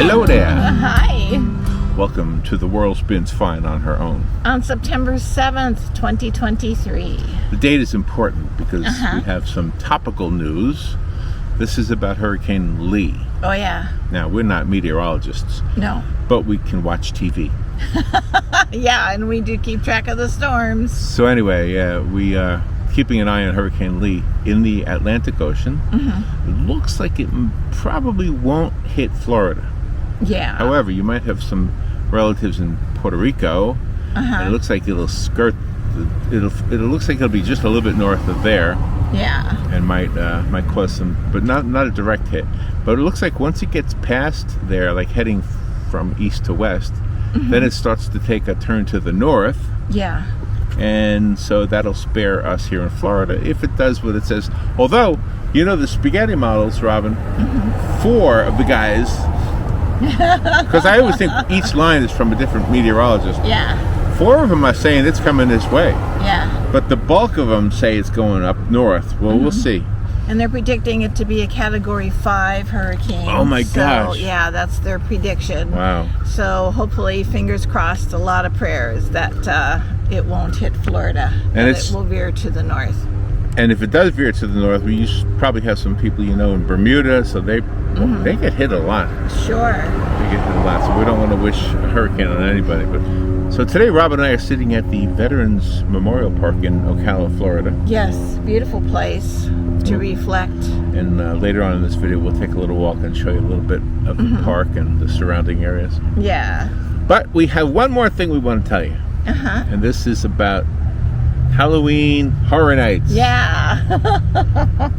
Hello there. Hi. Welcome to The World Spins Fine on Her Own. On September 7th, 2023. The date is important because we have some topical news. This is about Hurricane Lee. Oh, yeah. Now, we're not meteorologists. No. But we can watch TV. Yeah, and we do keep track of the storms. So anyway, we are keeping an eye on Hurricane Lee in the Atlantic Ocean. It looks like it probably won't hit Florida. Yeah. However, you might have some relatives in Puerto Rico, and it looks like it'll skirt. It looks like it'll be just a little bit north of there. Yeah. And might cause some, but not a direct hit. But it looks like once it gets past there, like heading from east to west, then it starts to take a turn to the north. Yeah. And so that'll spare us here in Florida if it does what it says. Although, you know, the spaghetti models, Robin, 4 of the guys, because I always think each line is from a different meteorologist. Yeah. 4 of them are saying it's coming this way. Yeah. But the bulk of them say it's going up north. Well, we'll see. And they're predicting it to be a Category 5 hurricane. Oh my gosh. So, yeah, that's their prediction. Wow. So hopefully, fingers crossed, a lot of prayers that it won't hit Florida. And it will veer to the north. And if it does veer to the north, we probably have some people you know in Bermuda, so they get hit a lot. Sure. They get hit a lot, so we don't want to wish a hurricane on anybody. But so today, Rob and I are sitting at the Veterans Memorial Park in Ocala, Florida. Yes, beautiful place to reflect. And later on in this video, we'll take a little walk and show you a little bit of the park and the surrounding areas. Yeah. But we have one more thing we want to tell you. And this is about Halloween Horror Nights. Yeah.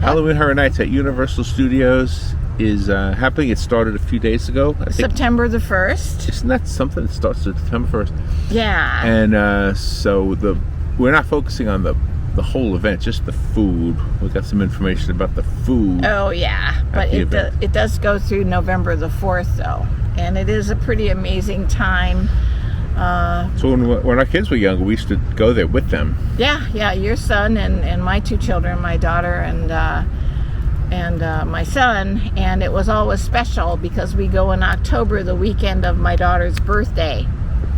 Halloween Horror Nights at Universal Studios is happening. It started a few days ago. I think. September the 1st. Isn't that something? It starts September 1st. Yeah. And so we're not focusing on the whole event, just the food. We've got some information about the food. Oh, yeah. But it does go through November the 4th, though. And it is a pretty amazing time. So when our kids were younger, we used to go there with them. Yeah. Your son and my 2 children, my daughter and my son. And it was always special because we go in October, the weekend of my daughter's birthday.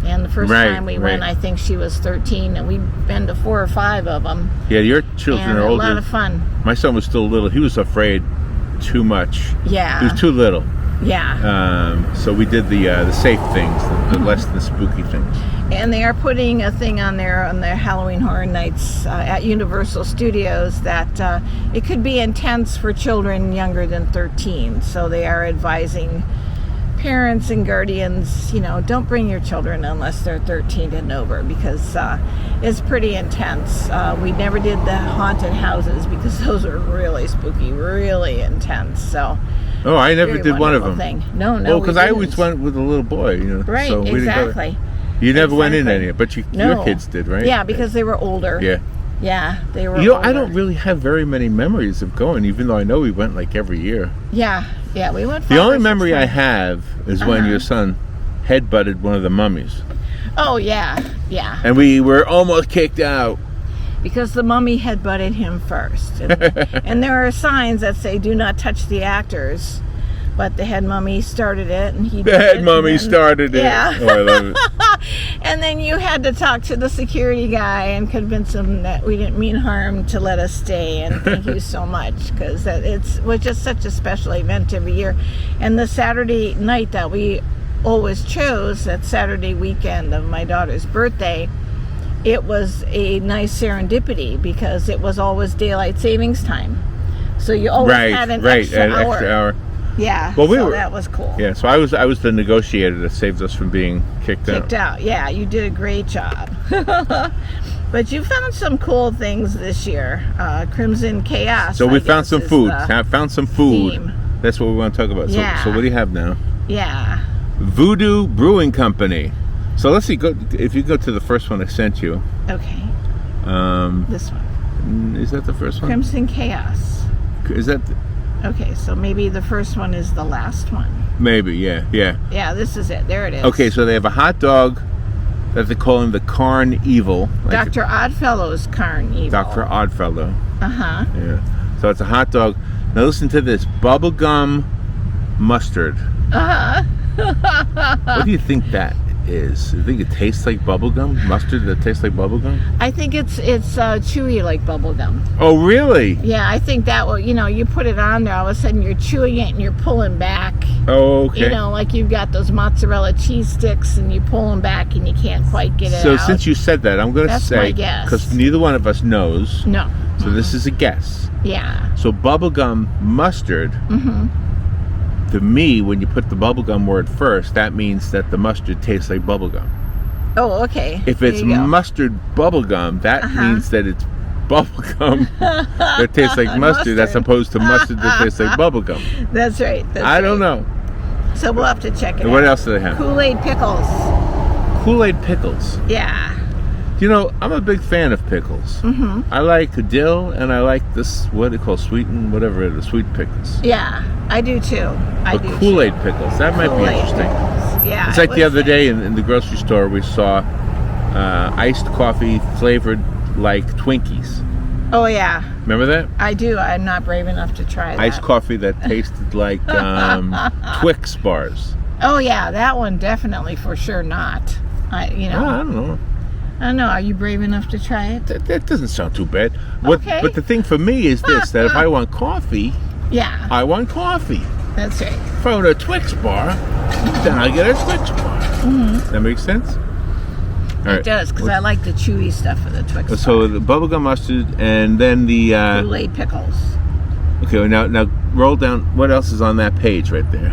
And the first time we went, I think she was 13, and we've been to 4 or 5 of them. Yeah, your children are older. A lot of fun. My son was still little. He was afraid too much. Yeah. He was too little. Yeah. So we did the safe things, the less than spooky things. And they are putting a thing on there on their Halloween Horror Nights at Universal Studios that it could be intense for children younger than 13. So they are advising parents and guardians, don't bring your children unless they're 13 and over, because it's pretty intense. We never did the haunted houses because those are really spooky, really intense. So. Oh, I never did one of them. Thing. No. Well, because I always went with a little boy, Right, so we exactly. You never went in any, but your kids did, right? Yeah, because they were older. Yeah. Yeah, they were older. I don't really have very many memories of going, even though I know we went like every year. Yeah, we went. The only memory I have is when your son headbutted one of the mummies. Oh, yeah. And we were almost kicked out. Because the mummy headbutted him first. And there are signs that say, do not touch the actors. But the head mummy started it, and he did. The head mummy started it. Yeah. Oh, I love it. And then you had to talk to the security guy and convince him that we didn't mean harm to let us stay. And thank you so much, because it was just such a special event every year. And the Saturday night that we always chose, that Saturday weekend of my daughter's birthday, it was a nice serendipity because it was always daylight savings time. So you always had an extra hour. Yeah, well, that was cool. Yeah, so I was the negotiator that saved us from being kicked out. Yeah, you did a great job. But you found some cool things this year. Crimson Chaos. So we found some food. Found some food. Theme. That's what we want to talk about. So what do you have now? Yeah. Voodoo Brewing Company. So let's see. If you go to the first one I sent you. Okay. This one. Is that the first one? Crimson Chaos. Is that? Okay, so maybe the first one is the last one. Maybe, yeah. Yeah, this is it. There it is. Okay, so they have a hot dog that they call him the Carn Evil. Dr. Oddfellow's Carn Evil. Dr. Oddfellow. Uh-huh. Yeah. So it's a hot dog. Now listen to this. Bubblegum mustard. Uh-huh. What do you think that is? Do you think it tastes like bubble gum? Mustard that tastes like bubble gum? I think it's chewy like bubble gum. Oh, really? Yeah, I think that will, you put it on there, all of a sudden you're chewing it and you're pulling back. Oh, okay. Like you've got those mozzarella cheese sticks and you pull them back and you can't quite get it out. So since you said that, I'm going to That's say, my guess. because neither one of us knows. No. So this is a guess. Yeah. So bubblegum mustard, to me, when you put the bubblegum word first, that means that the mustard tastes like bubblegum. Oh, okay. If it's mustard bubblegum, that means that it's bubblegum that tastes like mustard as opposed to mustard that tastes like bubblegum. That's right. I don't know. So we'll have to check it out. What else do they have? Kool-Aid pickles. Kool-Aid pickles. Yeah. I'm a big fan of pickles. I like dill, and I like this, what they call sweetened, whatever it is, sweet pickles. Yeah, I do too. But Kool-Aid pickles, that might be interesting. Pickles. Yeah. It's like the other day in the grocery store, we saw iced coffee flavored like Twinkies. Oh, yeah. Remember that? I do. I'm not brave enough to try that. Iced coffee that tasted like Twix bars. Oh, yeah, that one definitely for sure not. I don't know. I don't know. Are you brave enough to try it? That doesn't sound too bad. Okay. But the thing for me is this, that if I want coffee, Yeah. I want coffee. That's right. If I want a Twix bar, then I get a Twix bar. That makes sense? All right. It does, because I like the chewy stuff of the Twix So bar. the bubblegum mustard, and then the... Kool-Aid pickles. Okay, now roll down. What else is on that page right there?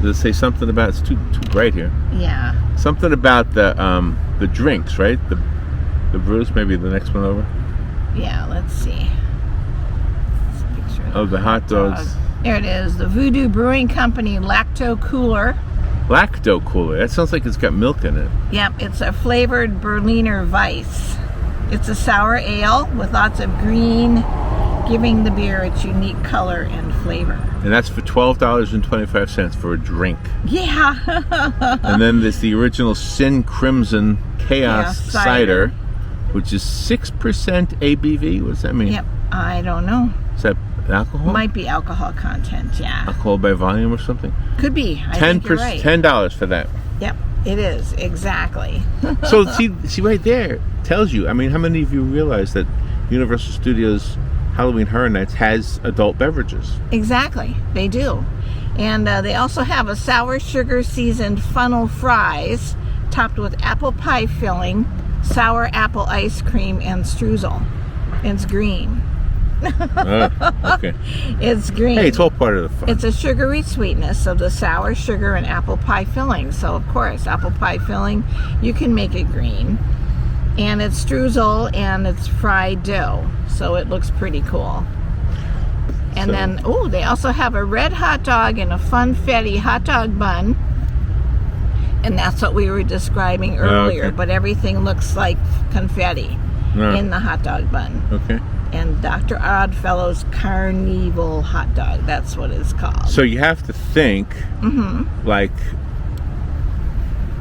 Does it say something about... It's too bright here. Yeah. Something about the drinks, right? The brews, maybe the next one over. Yeah, let's see. It's a picture of The hot dogs. There it is. The Voodoo Brewing Company Lacto Cooler. Lacto cooler. That sounds like it's got milk in it. Yep, it's a flavored Berliner Weiss. It's a sour ale with lots of green, giving the beer its unique color and flavor. And that's for $12.25 for a drink. Yeah. And then there's the original Sin Crimson Chaos Cider, which is 6% ABV. What does that mean? Yep, I don't know. Is that alcohol? Might be alcohol content, yeah. Alcohol by volume or something? Could be. I think you're right. $10 for that. Yep, it is, exactly. So see right there, tells you. I mean, how many of you realize that Universal Studios Halloween Horror Nights has adult beverages? Exactly, they do. And they also have a sour sugar seasoned funnel fries topped with apple pie filling, sour apple ice cream, and streusel. It's green. Okay. It's green. Hey, it's all part of the fun. It's a sugary sweetness of the sour sugar and apple pie filling. So, of course, apple pie filling, you can make it green. And it's streusel and it's fried dough. So it looks pretty cool. And then, they also have a red hot dog and a funfetti hot dog bun. And that's what we were describing earlier. Okay. But everything looks like confetti in the hot dog bun. Okay. And Dr. Oddfellow's Carnival hot dog. That's what it's called. So you have to think, like,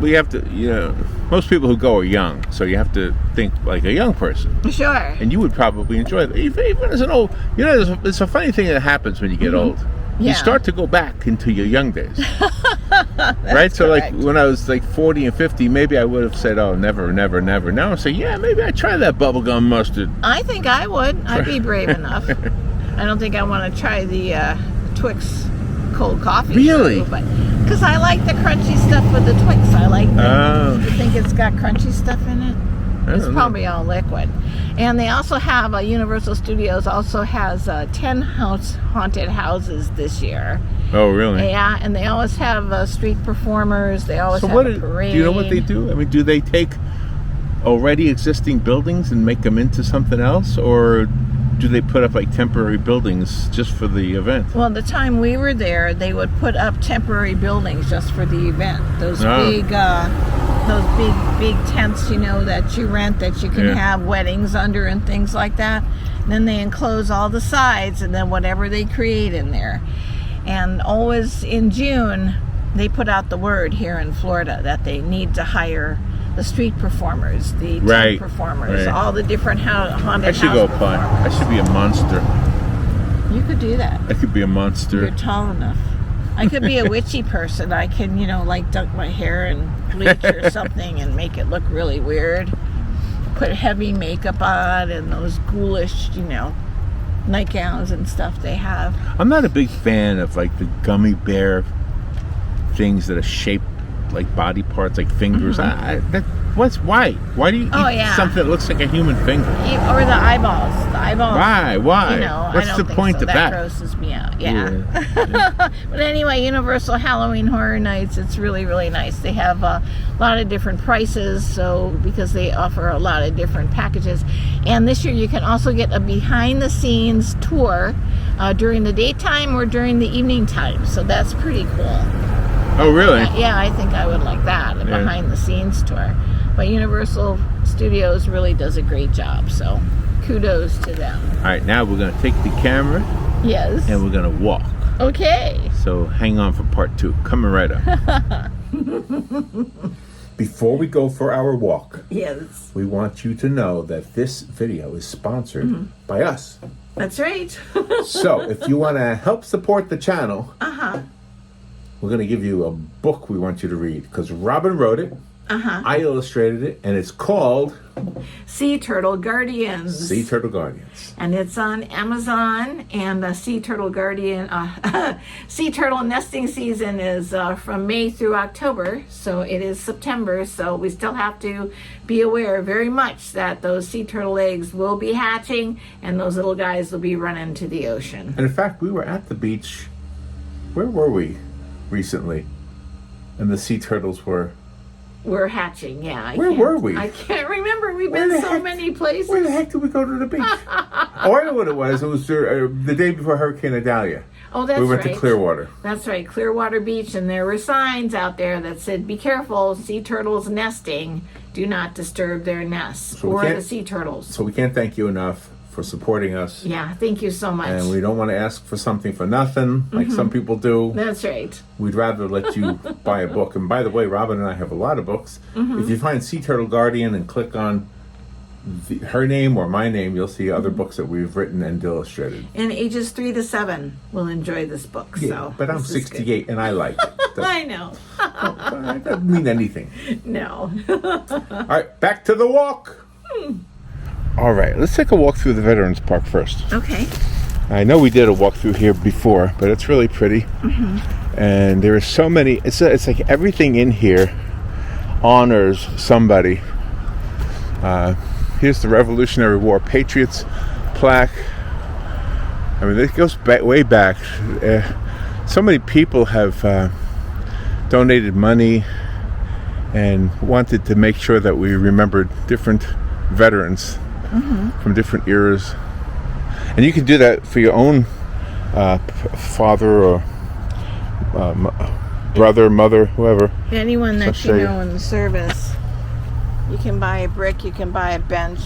we have to, most people who go are young, so you have to think like a young person. Sure. And you would probably enjoy it. Even as an old, it's a funny thing that happens when you get old. Yeah. You start to go back into your young days. Right? So correct. like when I was like 40 and 50, maybe I would have said, oh, never, never, never. Now I'm saying, yeah, maybe I try that bubblegum mustard. I think I would. I'd be brave enough. I don't think I want to try the Twix cold coffee. Really? Because I like the crunchy stuff with the Twix. I like the, you think it's got crunchy stuff in it? It's probably all liquid. And they also have, Universal Studios also has 10 haunted houses this year. Oh, really? Yeah, and they always have street performers. They always have a parade. Do you know what they do? I mean, do they take already existing buildings and make them into something else? Or do they put up like temporary buildings just for the event? Well, the time we were there, they would put up temporary buildings just for the event. Those big tents, that you rent that you can have weddings under and things like that. And then they enclose all the sides and then whatever they create in there. And always in June, they put out the word here in Florida that they need to hire the street performers, the tent performers, all the different haunted houses. I should go apply. I should be a monster. You could do that. I could be a monster. You're tall enough. I could be a witchy person. I can, like dunk my hair and bleach or something and make it look really weird. Put heavy makeup on and those ghoulish, nightgowns and stuff they have. I'm not a big fan of like the gummy bear things that are shaped like body parts, like fingers. Why? Why do you eat something that looks like a human finger? Or the eyeballs. Why? What's the point of that? That grosses me out. Yeah. But anyway, Universal Halloween Horror Nights. It's really, really nice. They have a lot of different prices, because they offer a lot of different packages. And this year, you can also get a behind-the-scenes tour during the daytime or during the evening time. So that's pretty cool. Oh, really? Yeah, I think I would like that, a behind-the-scenes tour. But Universal Studios really does a great job, so kudos to them. All right, now we're going to take the camera. Yes. And we're going to walk. Okay. So hang on for part 2. Coming right up. Before we go for our walk, yes, we want you to know that this video is sponsored by us. That's right. So if you want to help support the channel, we're going to give you a book we want you to read, because Robin wrote it. I illustrated it, and it's called Sea Turtle Guardians. Sea Turtle Guardians. And it's on Amazon, and the Sea Turtle Sea Turtle nesting season is from May through October, so it is September, so we still have to be aware very much that those sea turtle eggs will be hatching, and those little guys will be running to the ocean. And in fact, we were at the beach. Where were we recently? And the sea turtles were hatching, yeah. Where were we? I can't remember. We've been so many places. Where the heck did we go to the beach? Oh, I know what it was. It was the day before Hurricane Idalia. Oh, that's right. We went to Clearwater. That's right, Clearwater Beach, and there were signs out there that said, "Be careful, sea turtles nesting. Do not disturb their nests," or the sea turtles. So we can't thank you enough for supporting us. Yeah, thank you so much. And we don't want to ask for something for nothing, like some people do. That's right. We'd rather let you buy a book. And by the way, Robin and I have a lot of books. If you find Sea Turtle Guardian and click on her name or my name, you'll see other books that we've written and illustrated. And ages 3 to 7 will enjoy this book. Yeah, so but I'm 68 and I like it. I know. That doesn't mean anything. No. All right, back to the walk. All right, let's take a walk through the Veterans Park first. Okay. I know we did a walk through here before, but it's really pretty. And there are so many, it's like everything in here honors somebody. Here's the Revolutionary War Patriots plaque. I mean, it goes way back. So many people have donated money and wanted to make sure that we remembered different veterans from different eras. And you can do that for your own father or brother, mother, whoever. Anyone that you know in the service. You can buy a brick, you can buy a bench.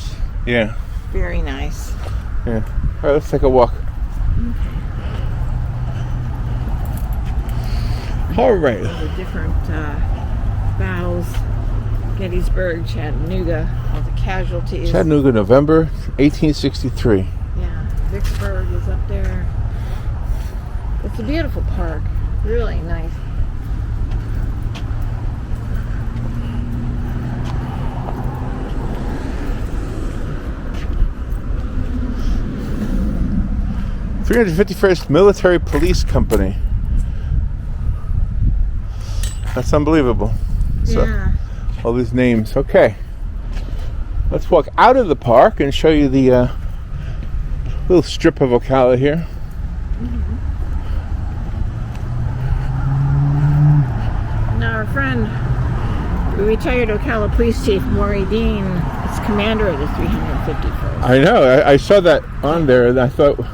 Yeah. Very nice. Yeah. All right, let's take a walk. All right. The different battles. Gettysburg, Chattanooga, all the casualties. Chattanooga, November 1863. Yeah, Vicksburg is up there. It's a beautiful park. Really nice. '351st Military Police Company. That's unbelievable. Yeah. All these names. Okay. Let's walk out of the park and show you the little strip of Ocala here. Now our friend, retired Ocala Police Chief Maury Dean, is commander of the 351st. I know. I saw that on there and I thought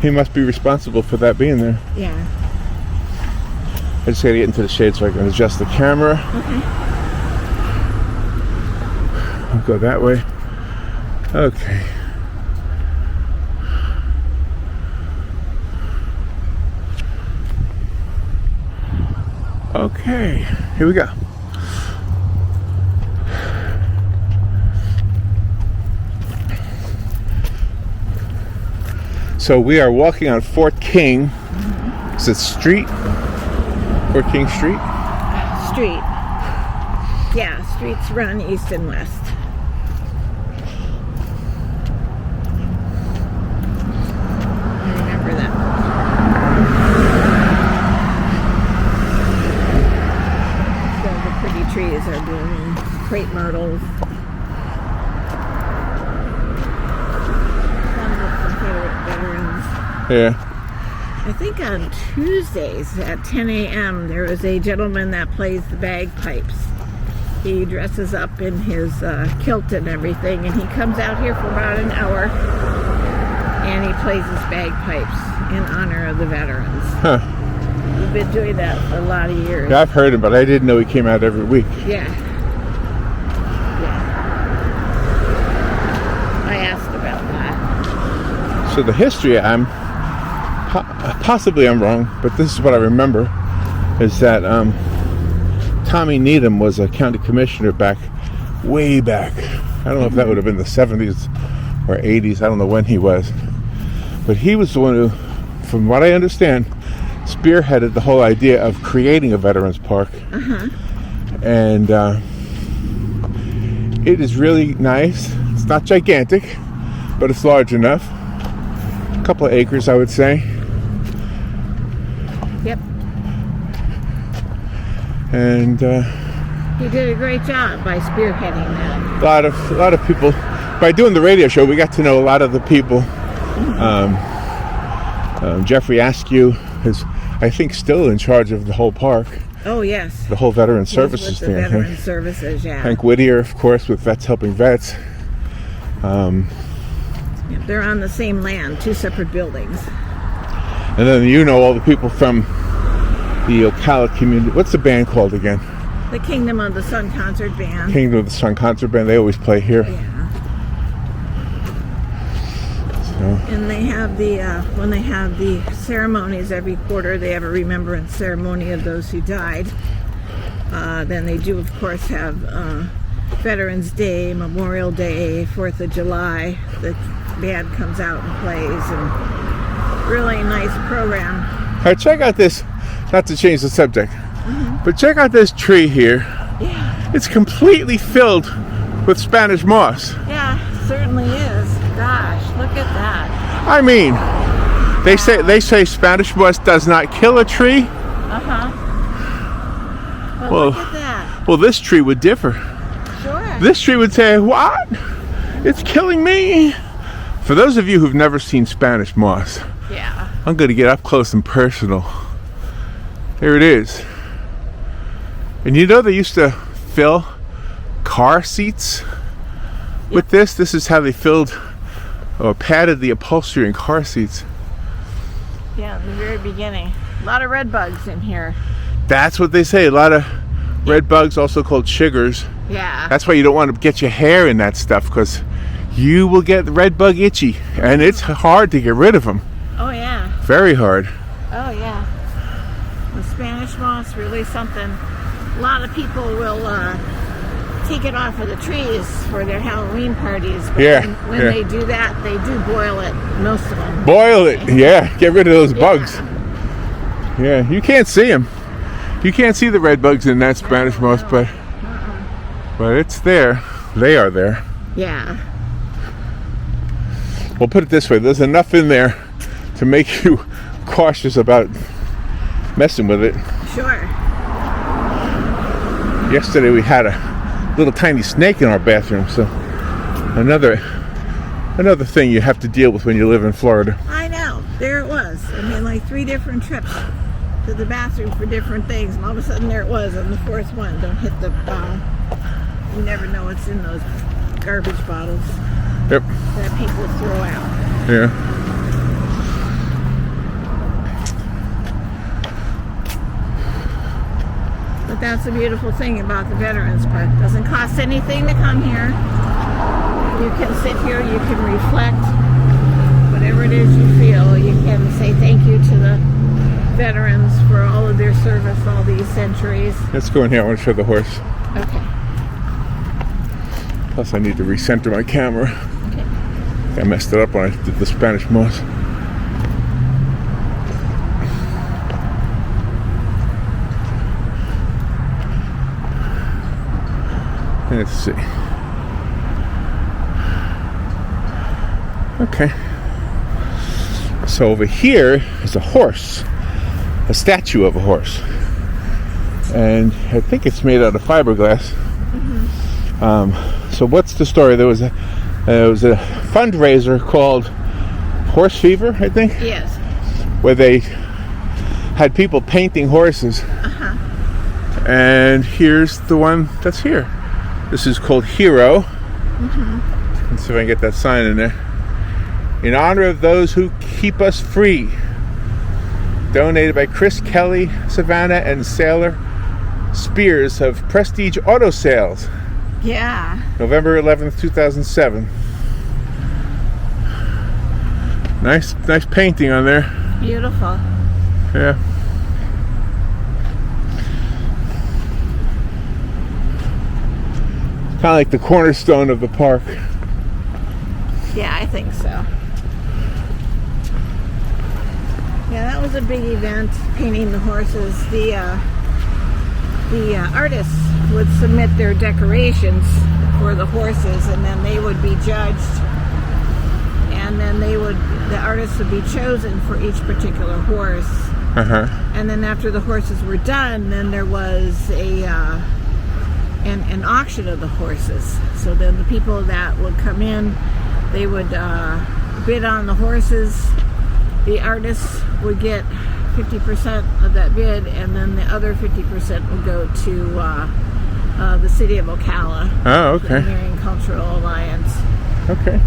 he must be responsible for that being there. Yeah. I just gotta get into the shade so I can adjust the camera. Okay. I'll go that way. Okay. Okay, here we go. So we are walking on Fort King. It's a street Or King Street? Street. Yeah, streets run east and west. I remember that. So the pretty trees are blooming. Crepe myrtles. Some of Confederate veterans. Yeah. I think on Tuesdays at 10 a.m. there is a gentleman that plays the bagpipes. He dresses up in his kilt and everything, and he comes out here for about an hour, and he plays his bagpipes in honor of the veterans. Huh. We've been doing that for a lot of years. Yeah, I've heard him, but I didn't know he came out every week. Yeah. I asked about that. So the history, possibly I'm wrong, but this is what I remember, is that Tommy Needham was a county commissioner way back. I don't know if that would have been the 70s or 80s. I don't know when he was. But he was the one who, from what I understand, spearheaded the whole idea of creating a Veterans Park. And it is really nice. It's not gigantic, but it's large enough. A couple of acres, I would say. Yep. And he did a great job by spearheading that. a lot of people. By doing the radio show, we got to know a lot of the people. Jeffrey Askew is, I think, still in charge of the whole park. Oh yes. The whole veteran services the thing. veteran services, yeah. Hank Whittier, of course, with Vets Helping Vets. They're on the same land, two separate buildings. And then you know all the people from the Ocala community. What's the band called again? The Kingdom of the Sun Concert Band. Kingdom of the Sun Concert Band. They always play here. Yeah. So. And they have when they have the ceremonies every quarter, they have a remembrance ceremony of those who died. Then they do, of course, have Veterans Day, Memorial Day, 4th of July. The band comes out and plays, and really nice program. All right, check out this. Not to change the subject, but check out this tree here. Yeah. It's completely filled with Spanish moss. Yeah, it certainly is. Gosh, look at that. I mean, they say Spanish moss does not kill a tree. Well, look at that. Well, this tree would differ. Sure. This tree would say, "What? It's killing me." For those of you who've never seen Spanish moss, Yeah. I'm going to get up close and personal. Here it is. And you know they used to fill car seats with this? This is how they filled or padded the upholstery in car seats. Yeah, in the very beginning. A lot of red bugs in here. That's what they say. A lot of red bugs, also called chiggers. Yeah. That's why you don't want to get your hair in that stuff, because you will get the red bug itchy. And it's hard to get rid of them. Oh, yeah. Very hard. Oh, yeah. The Spanish moss, really something. A lot of people will take it off of the trees for their Halloween parties. But when they do that, they do boil it, most of them. Boil it, yeah. Get rid of those bugs. Yeah, you can't see them. You can't see the red bugs in that Spanish moss, but it's there. They are there. Yeah. We'll put it this way. There's enough in there to make you cautious about messing with it. Sure. Yesterday we had a little tiny snake in our bathroom, so another thing you have to deal with when you live in Florida. I know. There it was. I mean, like 3 different trips to the bathroom for different things, and all of a sudden there it was on the 4th one. Don't hit the bottle. You never know what's in those garbage bottles. Yep. That people throw out. Yeah. But that's the beautiful thing about the Veterans Park. It doesn't cost anything to come here. You can sit here, you can reflect. Whatever it is you feel, you can say thank you to the veterans for all of their service all these centuries. Let's go in here. I want to show the horse. Okay. Plus I need to recenter my camera. Okay. I messed it up when I did the Spanish moss. Let's see. Okay. So over here is a horse, a statue of a horse, and I think it's made out of fiberglass. So what's the story? There was a fundraiser called Horse Fever, I think. Yes. Where they had people painting horses. And here's the one that's here. This is called Hero. Let's see if I can get that sign in there. In honor of those who keep us free. Donated by Chris Kelly, Savannah, and Sailor Spears of Prestige Auto Sales. Yeah. November 11th, 2007. Nice painting on there. Beautiful. Yeah. Kind of like the cornerstone of the park. Yeah, I think so. Yeah, that was a big event, painting the horses. The artists would submit their decorations for the horses, and then they would be judged, and then the artists would be chosen for each particular horse. And then after the horses were done, then there was an auction of the horses. So then the people that would come in, they would bid on the horses. The artists would get 50% of that bid, and then the other 50% would go to the city of Ocala. Oh, okay. The Marion Cultural Alliance. Okay.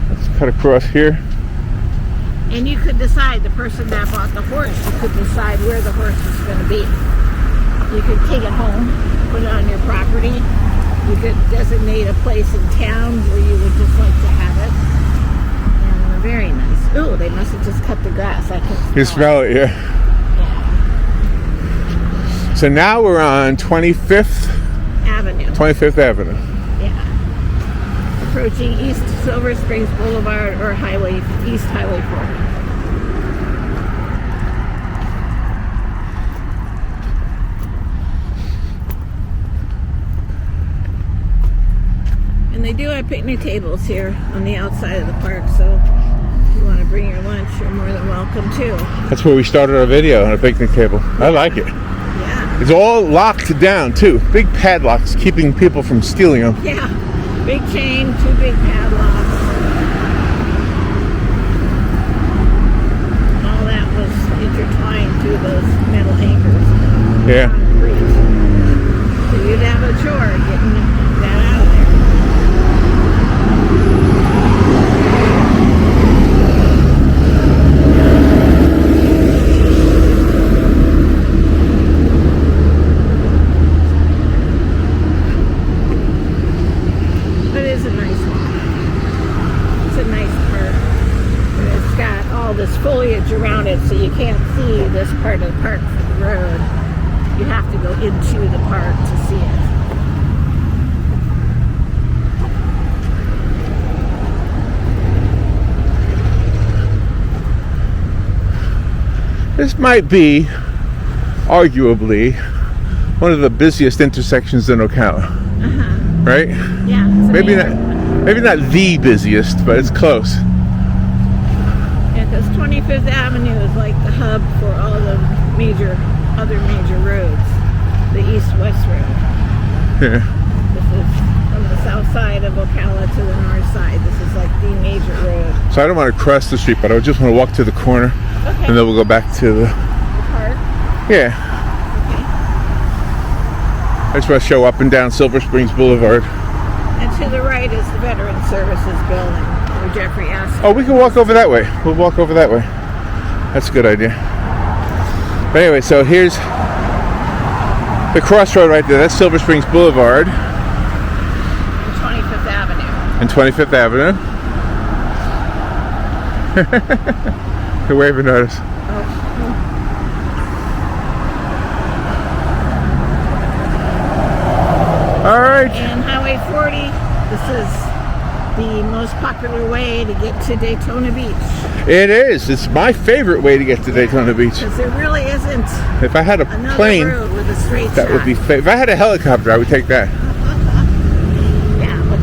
Let's cut across here. And you could decide, the person that bought the horse, you could decide where the horse was going to be. You could take it home, put it on your property. You could designate a place in town where you would just like to have it. And very nice. Ooh, they must have just cut the grass. I can smell You smell it, yeah. So now we're on 25th Avenue. 25th Avenue. Yeah. Approaching East Silver Springs Boulevard or East Highway 4. And they do have picnic tables here on the outside of the park, so if you want to bring your lunch, you're more than welcome too. That's where we started our video, on a picnic table. I like it. Yeah. It's all locked down too. Big padlocks keeping people from stealing them. Yeah. Big chain, 2 big padlocks. All that was intertwined through those metal anchors. Yeah. Concrete. So you'd have a chore getting that out of there. But it is a nice walk. It's a nice park. And it's got all this foliage around it, so you can't see this part of the park from the road. You have to go into the park to see it. This might be, arguably, one of the busiest intersections in Ocala. Right? Yeah. Maybe not the busiest, but it's close. Yeah, because 25th Avenue is like the hub for all the other major roads. The east-west road. Yeah. This is from the south side of Ocala to the north side. This is like the major road. So I don't want to cross the street, but I just want to walk to the corner, Okay. and then we'll go back to the. The park. Yeah. Okay. I just want to show up and down Silver Springs Boulevard. And to the right is the Veterans Services building where Jeffrey asked. Oh, we can walk over that way. We'll walk over that way. That's a good idea. But anyway, so here's the crossroad right there. That's Silver Springs Boulevard And 25th Avenue. and 25th Avenue. You're waving at us. All right. And Highway 40, this is the most popular way to get to Daytona Beach. It is. It's my favorite way to get to Daytona Beach. Because there really isn't If I had a another plane, road with a straight that would be. shot. If I had a helicopter, I would take that.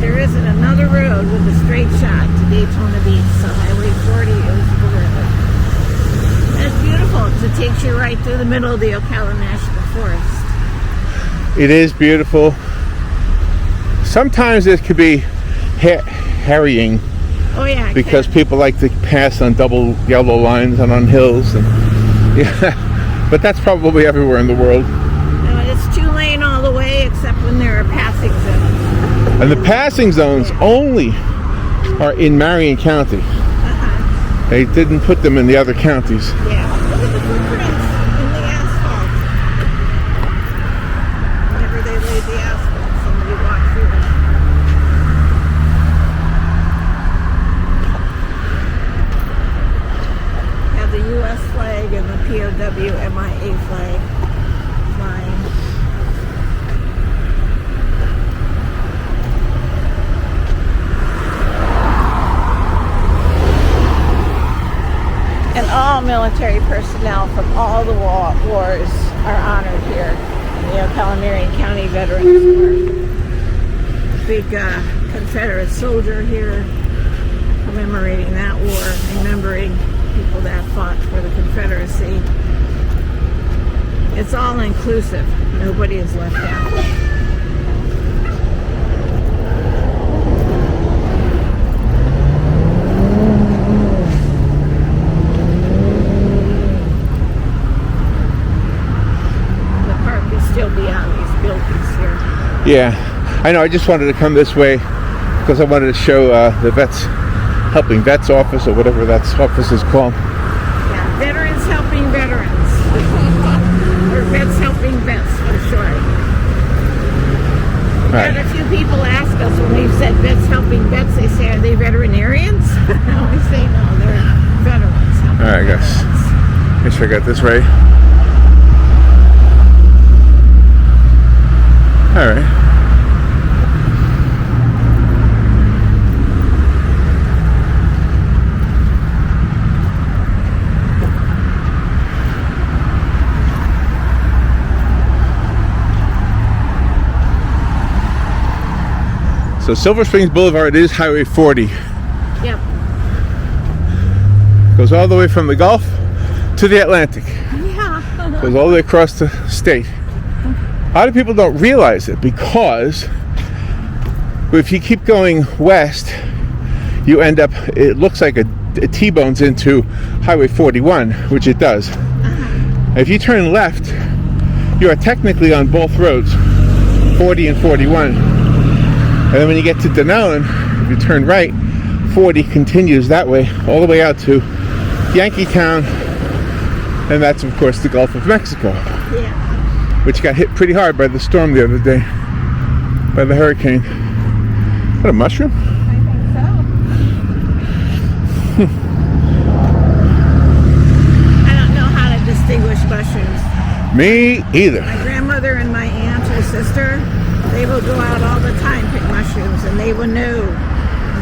there isn't another road with a straight shot to Daytona Beach, so Highway 40 is the road. It's beautiful. It takes you right through the middle of the Ocala National Forest. It is beautiful. Sometimes it could be harrying. Oh yeah, because people like to pass on double yellow lines and on hills, and yeah, but that's probably everywhere in the world. No, it's 2-lane all the way, except when there are passing zones. And the passing zones only are in Marion County. They didn't put them in the other counties. Yeah, look at the footprints in the asphalt. Whenever they laid the asphalt, somebody walked through it. Have the U.S. flag and the POW MIA flag flying. And all military personnel from all the wars are honored here in the Ocala Marion County Veterans Park. Big Confederate soldier here commemorating that war, remembering people that fought for the Confederacy. It's all inclusive. Nobody is left out. Yeah, I know. I just wanted to come this way because I wanted to show the Helping Vets office, or whatever that office is called. Yeah, Veterans Helping Veterans. Or Vets Helping Vets for short. We've had a few people ask us when we've said Vets Helping Vets, they say, are they veterinarians? We say no, they're veterans. Alright, guys. Make sure I got this right. All right. So Silver Springs Boulevard is Highway 40. Yep. Goes all the way from the Gulf to the Atlantic. Yeah. Goes all the way across the state. A lot of people don't realize it because if you keep going west, you end up, it looks like it T-bones into Highway 41, which it does. If you turn left, you are technically on both roads, 40 and 41. And then when you get to Denellen, if you turn right, 40 continues that way, all the way out to Yankeetown, and that's of course the Gulf of Mexico. Yeah. Which got hit pretty hard by the storm the other day, by the hurricane. Is that a mushroom? I think so. I don't know how to distinguish mushrooms. Me either. My grandmother and my aunt or sister, they will go out all the time pick mushrooms, and they will know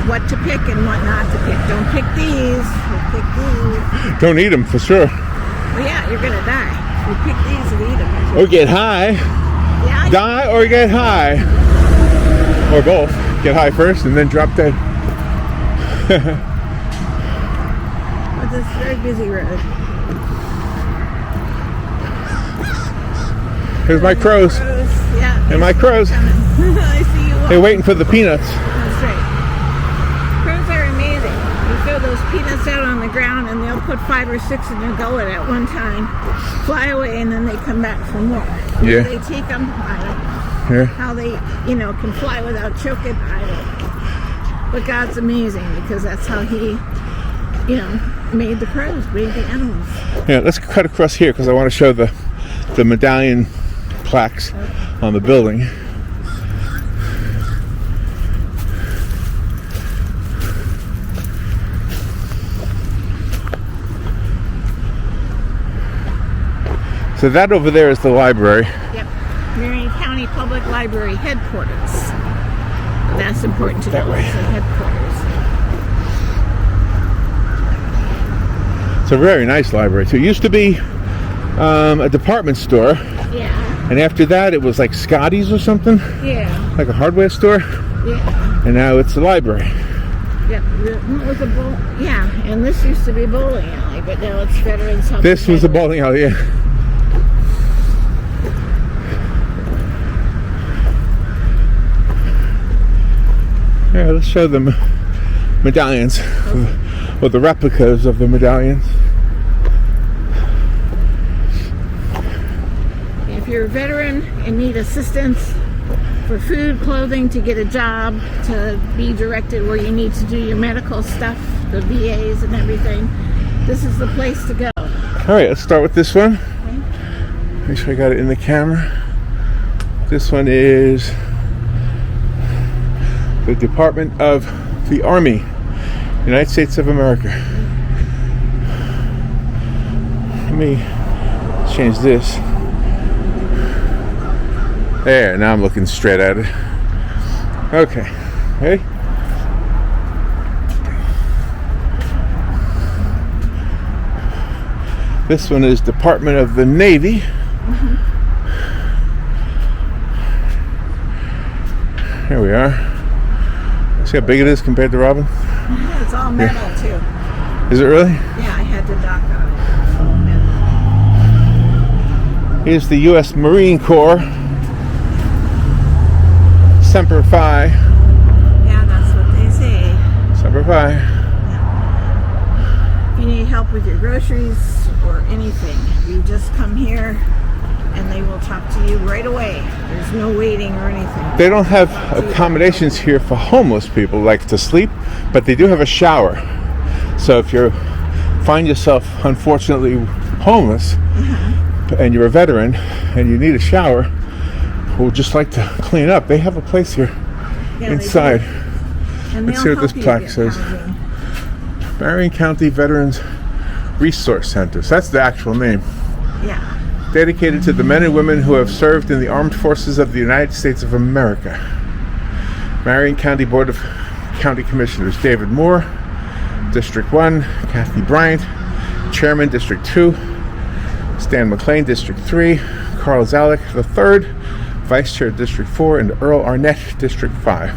what to pick and what not to pick. Don't pick these. Pick these. Don't eat them for sure. Well, yeah, you're gonna die. You pick these and eat them. Or get high. Yeah. Die or get high. Or both. Get high first and then drop dead. But this very busy road. Here's my crows. Yeah. And my crows. I see you. They're waiting for the peanuts. That's right. Crows are amazing. You throw those peanuts out on the ground and they'll put 5 or 6 in their gullet at one time, fly away, and then they come back for more. Yeah. They take them. I don't know. Yeah. How they, can fly without choking. I don't know. But God's amazing because that's how He, made the crows, made the animals. Yeah, let's cut across here because I want to show the medallion plaques on the building. So that over there is the library. Yep. Marion County Public Library headquarters. That's important to know. That way. It's the headquarters. It's a very nice library too. It used to be a department store. Yeah. And after that it was like Scotty's or something. Yeah. Like a hardware store. Yeah. And now it's a library. Yep, it was a and this used to be a bowling alley, but now it's Veterans Helping This was a bowling alley, yeah. Yeah, let's show them medallions, or the replicas of the medallions. If you're a veteran and need assistance for food, clothing, to get a job, to be directed where you need to do your medical stuff, the VAs and everything, this is the place to go. All right, let's start with this one. Okay. Make sure I got it in the camera. This one is the Department of the Army, United States of America. Let me change this. There, now I'm looking straight at it. Okay, ready? This one is Department of the Navy. Here we are. See how big it is compared to Robin? Yeah, it's all metal too. Is it really? Yeah, I had to dock on it. It's all metal. Here's the U.S. Marine Corps. Semper Fi. Yeah, that's what they say. Semper Fi. Yeah. If you need help with your groceries or anything, you just come here and they will talk to you right away. There's no waiting or anything. They don't have accommodations here for homeless people, like to sleep, but they do have a shower. So if you find yourself unfortunately homeless and you're a veteran and you need a shower, or just like to clean up, they have a place here inside. Let's see what this plaque says. Marion County Veterans Resource Center. So that's the actual name. Yeah. Dedicated to the men and women who have served in the armed forces of the United States of America. Marion County Board of County Commissioners: David Moore, District 1, Kathy Bryant, Chairman, District 2, Stan McLean, District 3, Carl Zalek III, Vice Chair, District 4, and Earl Arnett, District 5.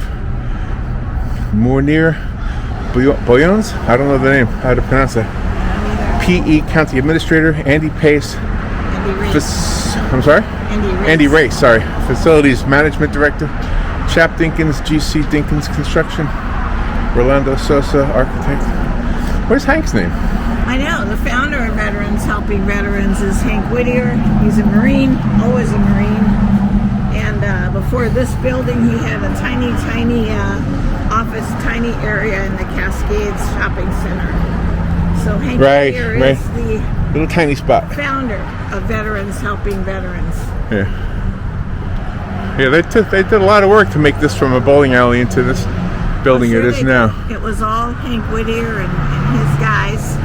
Mournier Boyons, I don't know the name, how to pronounce that. PE County Administrator, Andy Pace. Andy Race, sorry. Facilities Management Director. Chap Dinkins, GC Dinkins Construction. Rolando Sosa, Architect. Where's Hank's name? I know, the founder of Veterans Helping Veterans is Hank Whittier. He's a Marine, always a Marine. And before this building, he had a tiny office, tiny area in the Cascades Shopping Center. So Hank Whittier is the little tiny spot. Founder of Veterans Helping Veterans. Yeah. Yeah, they did a lot of work to make this from a bowling alley into this building it is now. It was all Hank Whittier and his guys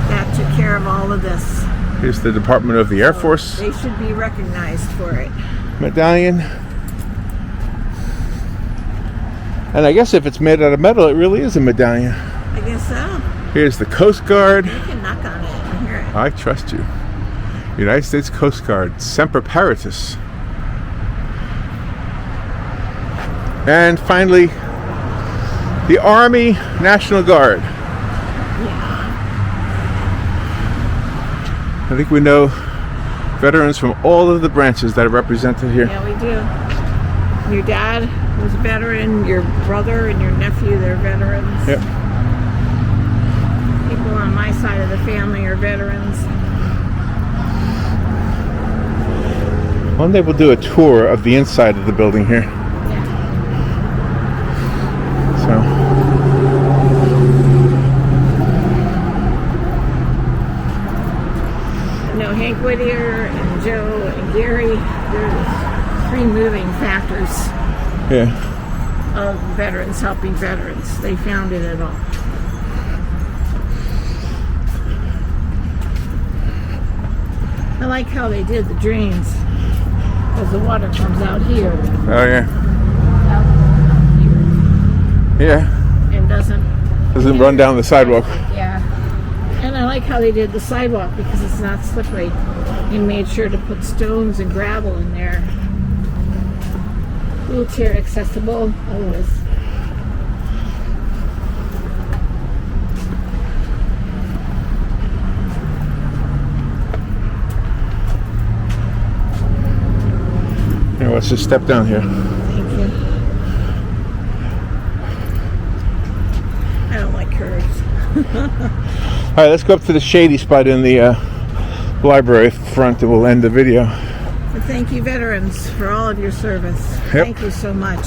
that took care of all of this. Here's the Department of the Air Force. They should be recognized for it. Medallion. And I guess if it's made out of metal, it really is a medallion. I guess so. Here's the Coast Guard. You can knock on it and hear it. I trust you. United States Coast Guard, Semper Paratus. And finally, the Army National Guard. Yeah. I think we know veterans from all of the branches that are represented here. Yeah, we do. Your dad was a veteran, your brother and your nephew, they're veterans. Yep. People on my side of the family are veterans. One day we'll do a tour of the inside of the building here. Yeah. So. No, Hank Whittier and Joe and Gary, they're the three moving factors of Veterans Helping Veterans. They founded it all. I like how they did the drains, because the water comes out here. Oh yeah. Out here. Yeah. And doesn't run down the sidewalk. Yeah. And I like how they did the sidewalk because it's not slippery. He made sure to put stones and gravel in there. Wheelchair accessible, always. let's just step down here. Thank you. I don't like curves. All right, let's go up to the shady spot in the library front, and we'll end the video. And thank you, veterans, for all of your service. Yep. Thank you so much.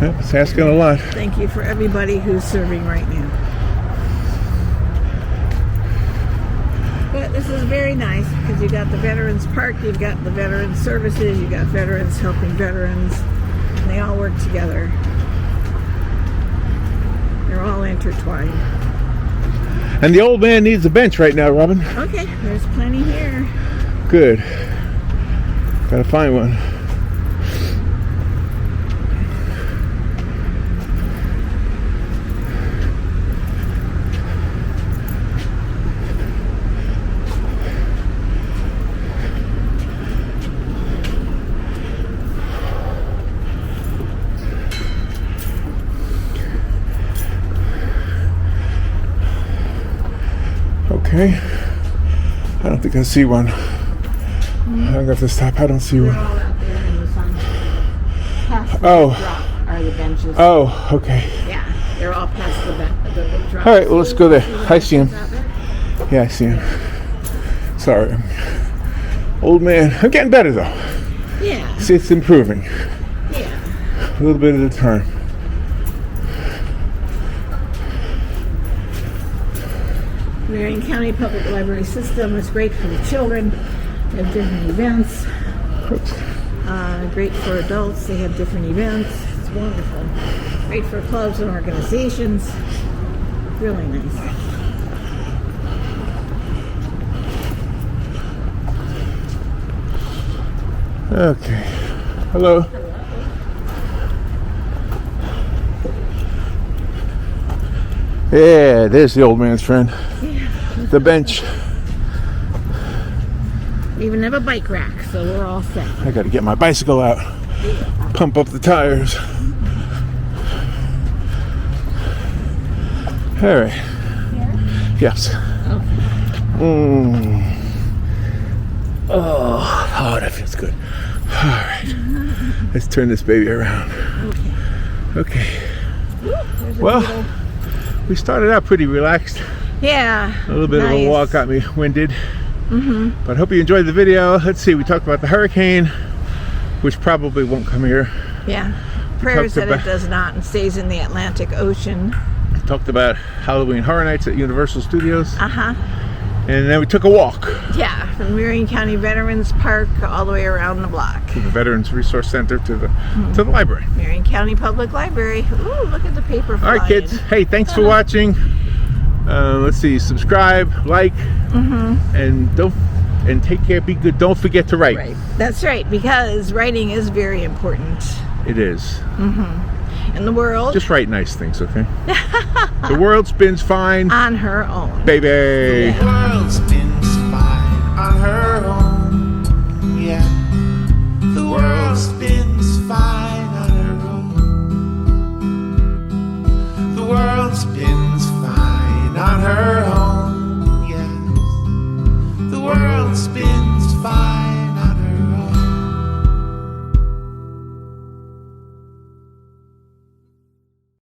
Yep, it's asking a lot. Thank you for everybody who's serving right now. But this is very nice because you got the Veterans Park, you've got the Veterans Services, you got veterans helping veterans, and they all work together. They're all intertwined. And the old man needs a bench right now, Robin. Okay, there's plenty here. Good. Gotta find one. Okay. I don't think I see one. I'm gonna have to stop. I don't see They're one. all out there in the sun. Past the Oh. drop are the benches. Oh, okay. Yeah, they're all past the big drop. All right, well, let's go there. See the I see him. benches out there? Yeah, I see him. Sorry. Old man. I'm getting better, though. Yeah, See, it's improving. yeah. A little bit at a time. Marion County Public Library System is great for the children. They have different events. Great for adults. They have different events. It's wonderful. Great for clubs and organizations. Really nice. Okay. Hello. Yeah, there's the old man's friend. The bench. They even have a bike rack, so we're all set. I gotta get my bicycle out. Pump up the tires. All right. Yes. Oh, that feels good. All right. Let's turn this baby around. Okay. Well, we started out pretty relaxed. Yeah. A little bit of a walk got me winded. But I hope you enjoyed the video. Let's see, we talked about the hurricane, which probably won't come here. Yeah. Prayers that about- it does not and stays in the Atlantic Ocean. Talked about Halloween Horror Nights at Universal Studios. Uh-huh. And then we took a walk Yeah, from Marion County Veterans Park all the way around the block. to the Veterans Resource Center to the library. Marion County Public Library. Ooh, look at the paper All flying. right, kids. Hey, thanks for watching. Let's see, subscribe, like, and take care. Be good. Don't forget to write. Right. That's right, because writing is very important. It is. In the world, Just write nice things, okay? The world spins fine, on her own. baby. The world spins fine on her own. Yeah, the world spins fine on her own. The world spins fine on her own. Yes, the world spins fine.